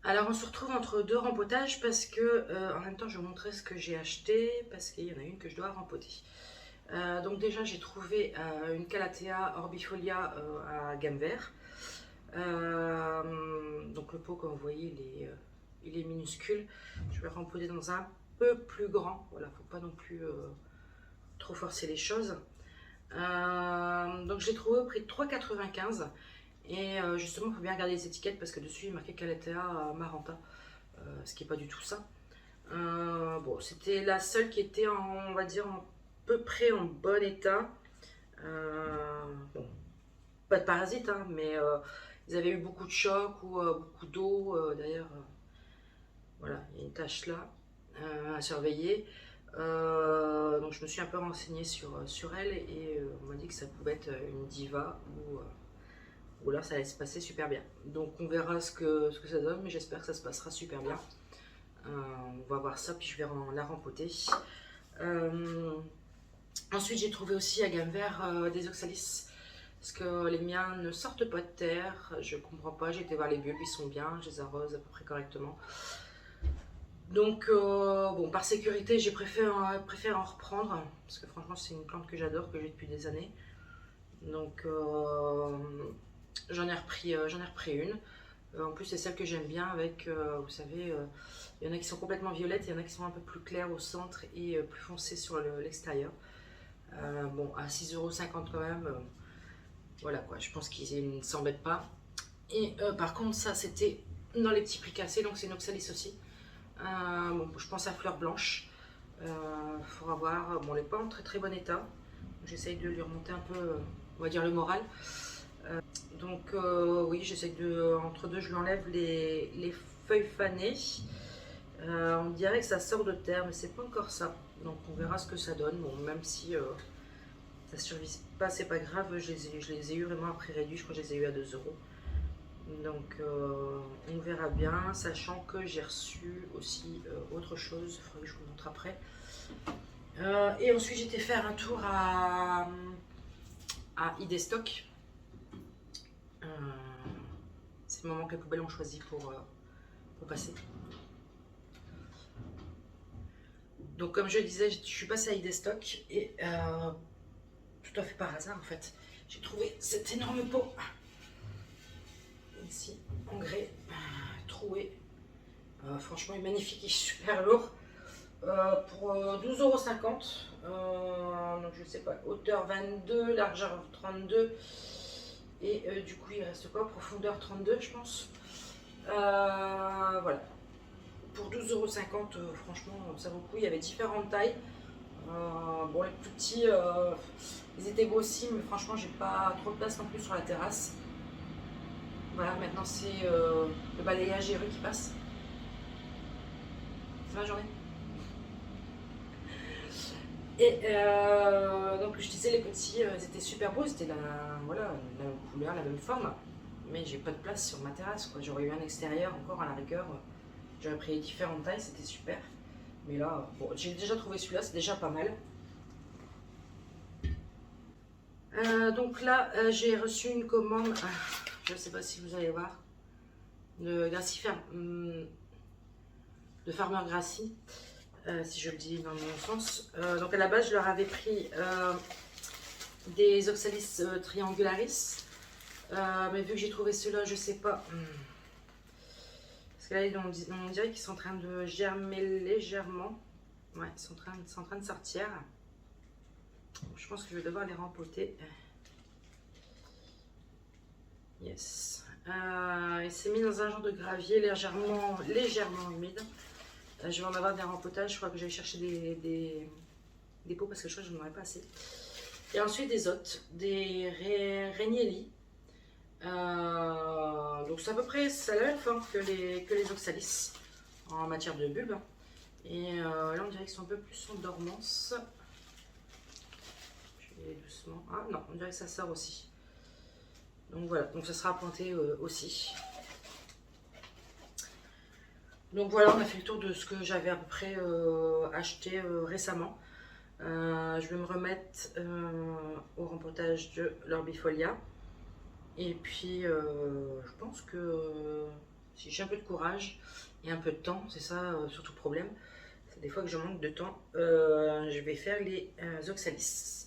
Alors on se retrouve entre deux rempotages parce que en même temps je vais vous montrer ce que j'ai acheté parce qu'il y en a une que je dois rempoter. Donc déjà j'ai trouvé une Calathea orbifolia à gamme vert. Donc le pot comme vous voyez il est minuscule. Je vais le rempoter dans un peu plus grand. Voilà, faut pas non plus trop forcer les choses. Donc je l'ai trouvé au prix de 3,95 et justement il faut bien regarder les étiquettes parce que dessus il est marqué Calathea Maranta. Ce qui n'est pas du tout ça. Bon, c'était la seule qui était en, on va dire, à peu près en bon état. Bon, pas de parasites, hein, mais ils avaient eu beaucoup de chocs ou beaucoup d'eau. D'ailleurs, voilà, il y a une tache là à surveiller. Donc je me suis un peu renseignée sur elle et on m'a dit que ça pouvait être une diva ou là ça allait se passer super bien. Donc on verra ce que ça donne, mais j'espère que ça se passera super bien. On va voir ça, puis je vais la rempoter. Euh, Ensuite, j'ai trouvé aussi à gamme vert des oxalis. Parce que les miens ne sortent pas de terre. Je comprends pas. J'ai été voir les bulbes, ils sont bien. Je les arrose à peu près correctement. Donc, bon, par sécurité, j'ai préféré en reprendre. Parce que franchement, c'est une plante que j'adore, que j'ai depuis des années. Donc, j'en ai repris une. En plus, c'est celle que j'aime bien avec, vous savez, il y en a qui sont complètement violettes, il y en a qui sont un peu plus claires au centre et plus foncées sur l'extérieur. Bon, à 6,50 € quand même, voilà quoi, je pense qu'ils ne s'embêtent pas. Et par contre, ça c'était dans les petits prix cassés, donc c'est une oxalis aussi. Bon, je pense à fleur blanche. Faudra voir, bon, elle n'est pas en très très bon état. J'essaye de lui remonter un peu, on va dire, le moral. Donc oui, j'essaie de, entre deux, je lui enlève les feuilles fanées. On dirait que ça sort de terre, mais c'est pas encore ça. Donc on verra ce que ça donne. Bon, même si ça survit pas, c'est pas grave. Je les ai eu vraiment à prix réduit. Je crois que je les ai eu à 2 €. Donc on verra bien, sachant que j'ai reçu aussi autre chose. Il faudrait que je vous montre après. Et ensuite j'étais faire un tour à ID Stock. Euh, c'est le moment que les poubelles ont choisi pour passer. Donc comme je disais, je suis passée à ID Stock et tout à fait par hasard en fait, j'ai trouvé cet énorme pot ici en grès troué. Franchement il est magnifique, il est super lourd. Pour 12,50 €. Donc je sais pas, hauteur 22, largeur 32 et du coup il reste quoi, profondeur 32 je pense. Voilà, pour 12,50 €, franchement ça vaut le coup. Il y avait différentes tailles. Bon, les plus petits ils étaient beaux aussi, mais franchement j'ai pas trop de place non plus sur la terrasse. Voilà, maintenant c'est le balayage des rues qui passe. C'est ma journée. Et donc je disais, les petits ils étaient super beaux, c'était voilà, la même couleur, la même forme, mais j'ai pas de place sur ma terrasse quoi. J'aurais eu un extérieur encore à la rigueur, j'aurais pris différentes tailles, c'était super. Mais là, bon, j'ai déjà trouvé celui-là, c'est déjà pas mal. Donc là, j'ai reçu une commande, je sais pas si vous allez voir, de Gracifère, de Farmer Gracie, si je le dis dans mon sens. Donc à la base, je leur avais pris des Oxalis triangularis. Mais vu que j'ai trouvé ceux-là, je sais pas. Parce que là, on dirait qu'ils sont en train de germer légèrement. Ouais, ils sont en train de sortir. Je pense que je vais devoir les rempoter. Yes. Il s'est mis dans un genre de gravier légèrement humide. Je vais en avoir des rempotages. Je crois que je vais chercher des pots parce que je crois que je n'en aurais pas assez. Et ensuite des hôtes, des Renielli. Donc c'est à peu près la même forme que les Oxalis en matière de bulbe. Et là on dirait qu'ils sont un peu plus en dormance. Je vais doucement. Ah non, on dirait que ça sort aussi. Donc voilà, donc ça sera planté aussi. Donc voilà, on a fait le tour de ce que j'avais à peu près acheté récemment. Je vais me remettre au rempotage de l'orbifolia. Et puis je pense que Si j'ai un peu de courage et un peu de temps, c'est ça surtout le problème. C'est des fois que je manque de temps. Je vais faire les oxalis.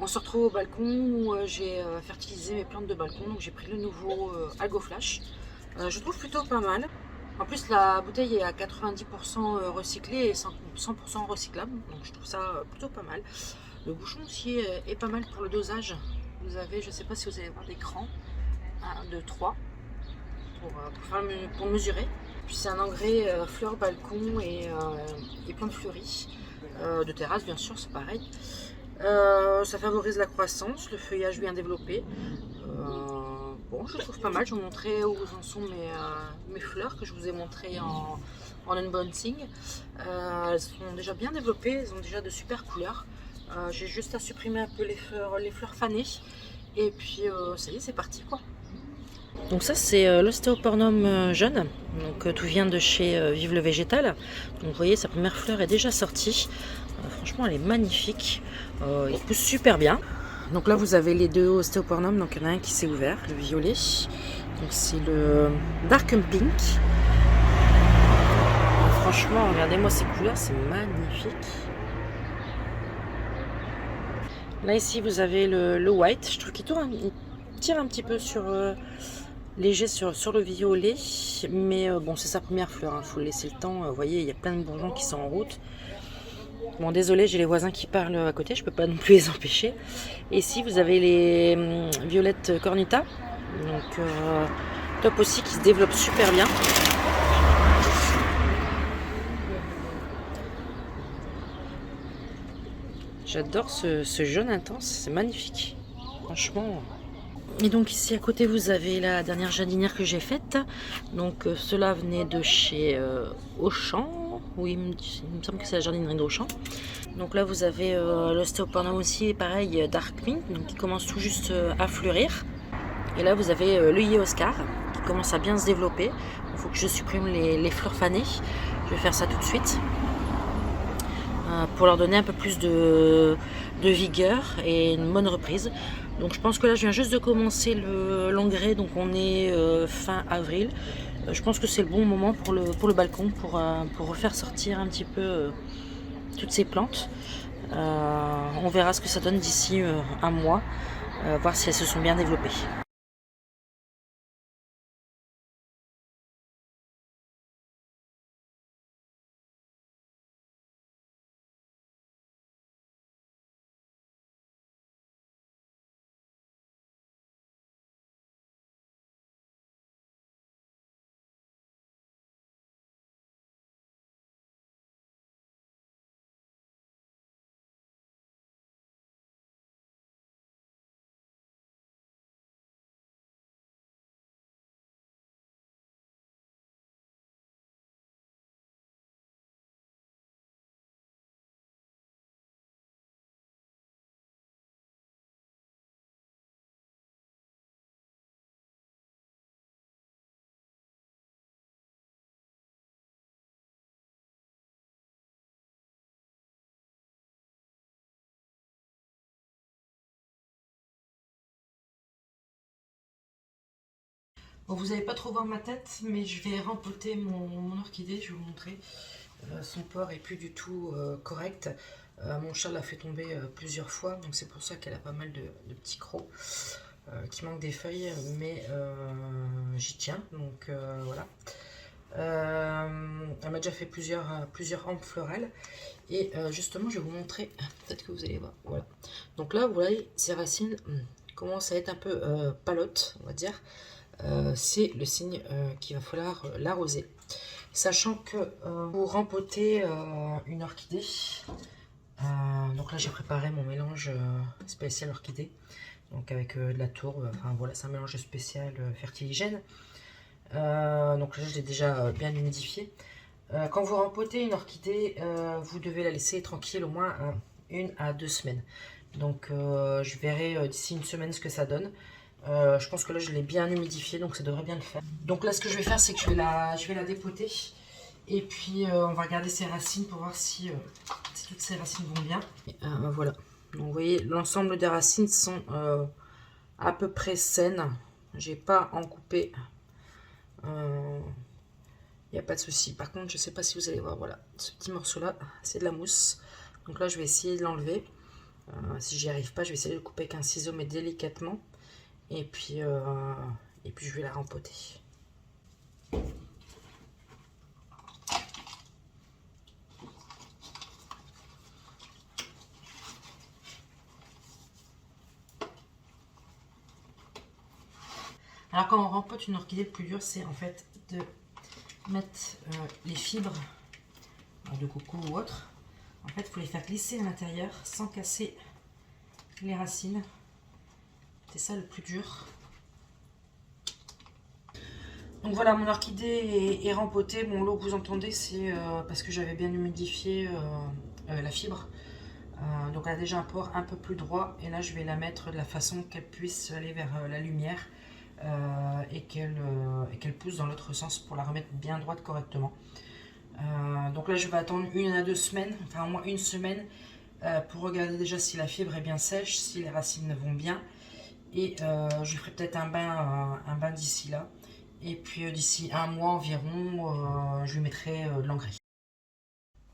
On se retrouve au balcon où j'ai fertilisé mes plantes de balcon. Donc j'ai pris le nouveau Algo Flash. Je trouve plutôt pas mal. En plus la bouteille est à 90% recyclée et 100% recyclable. Donc je trouve ça plutôt pas mal. Le bouchon aussi est pas mal pour le dosage. Vous avez, je ne sais pas si vous allez voir d'écran, 1, 2, 3 pour mesurer. Puis c'est un engrais fleurs balcon et plantes fleuries. De terrasse bien sûr, c'est pareil. Ça favorise la croissance, le feuillage bien développé. Bon, je trouve pas mal. Je vais vous montrer où en sont mes fleurs que je vous ai montré en unboxing. Elles sont déjà bien développées, elles ont déjà de super couleurs. J'ai juste à supprimer un peu les fleurs fanées. Et puis ça y est, c'est parti quoi. Donc ça c'est l'ostéopornum jeune, donc tout vient de chez Vive le Végétal. Donc vous voyez, sa première fleur est déjà sortie. Franchement elle est magnifique, il pousse super bien. Donc là vous avez les deux ostéopornum, donc il y en a un qui s'est ouvert, le violet. Donc c'est le Dark Pink. Franchement regardez-moi ces couleurs, c'est magnifique. Là ici vous avez le white, je trouve qu'il tire un petit peu sur... léger sur le violet, mais bon c'est sa première fleur, il faut laisser le temps. Vous voyez, il y a plein de bourgeons qui sont en route. Bon désolé, j'ai les voisins qui parlent à côté, je peux pas non plus les empêcher. Et ici vous avez les violettes cornuta, donc top aussi, qui se développent super bien. J'adore ce jaune intense, c'est magnifique, franchement. Et donc ici à côté vous avez la dernière jardinière que j'ai faite. Donc cela venait de chez Auchan. Oui, il me semble que c'est la jardinerie d'Auchan. Donc là vous avez l'ostéopornum aussi, pareil, Dark Pink, donc qui commence tout juste à fleurir. Et là vous avez l'œillet Oscar qui commence à bien se développer. Il faut que je supprime les fleurs fanées. Je vais faire ça tout de suite. Pour leur donner un peu plus de vigueur et une bonne reprise. Donc je pense que là je viens juste de commencer l'engrais, donc on est fin avril. Je pense que c'est le bon moment pour le balcon, pour refaire sortir un petit peu toutes ces plantes. On verra ce que ça donne d'ici un mois, voir si elles se sont bien développées. Bon, vous n'allez pas trop voir ma tête, mais je vais rempoter mon orchidée, je vais vous montrer. Son port est plus du tout correct. Mon chat l'a fait tomber plusieurs fois, donc c'est pour ça qu'elle a pas mal de petits crocs qui manquent des feuilles, mais j'y tiens, donc voilà. Elle m'a déjà fait plusieurs rampes florales. Et justement, je vais vous montrer, peut-être que vous allez voir. Voilà. Donc là, vous voyez, ces racines commencent à être un peu palottes, on va dire. C'est le signe qu'il va falloir l'arroser. Sachant que pour rempoter une orchidée, donc là j'ai préparé mon mélange spécial orchidée, donc avec de la tourbe, enfin voilà, c'est un mélange spécial fertiligène. Donc là je l'ai déjà bien humidifié. Quand vous rempotez une orchidée, vous devez la laisser tranquille au moins 1 à 2 semaines. Donc je verrai d'ici une semaine ce que ça donne. Je pense que là je l'ai bien humidifié, donc ça devrait bien le faire. Donc là ce que je vais faire, c'est que je vais la dépoter. Et puis on va regarder ses racines pour voir si toutes ces racines vont bien. Voilà. Donc vous voyez, l'ensemble des racines sont à peu près saines. J'ai pas à en couper. Il n'y a pas de souci. Par contre, je ne sais pas si vous allez voir, voilà, ce petit morceau-là, c'est de la mousse. Donc là, je vais essayer de l'enlever. Si j'y arrive pas, je vais essayer de le couper avec un ciseau, mais délicatement. Et puis je vais la rempoter. Alors quand on rempote une orchidée, le plus dur, c'est en fait de mettre les fibres de coco ou autre. En fait, il faut les faire glisser à l'intérieur sans casser les racines. C'est ça le plus dur. Donc voilà, mon orchidée est rempotée. Bon, l'eau que vous entendez, c'est parce que j'avais bien humidifié la fibre. Donc elle a déjà un port un peu plus droit. Et là, je vais la mettre de la façon qu'elle puisse aller vers la lumière et qu'elle pousse dans l'autre sens pour la remettre bien droite correctement. Donc là, je vais attendre 1 à 2 semaines, enfin au moins 1 semaine, pour regarder déjà si la fibre est bien sèche, si les racines vont bien. Et je ferai peut-être un bain d'ici là. Et puis d'ici 1 mois environ, je lui mettrai de l'engrais.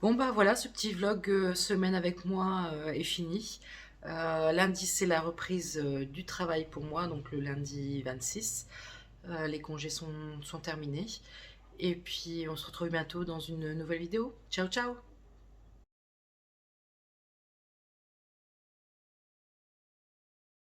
Bon bah voilà, ce petit vlog semaine avec moi est fini. Lundi c'est la reprise du travail pour moi, donc le lundi 26. Les congés sont terminés. Et puis on se retrouve bientôt dans une nouvelle vidéo. Ciao ciao!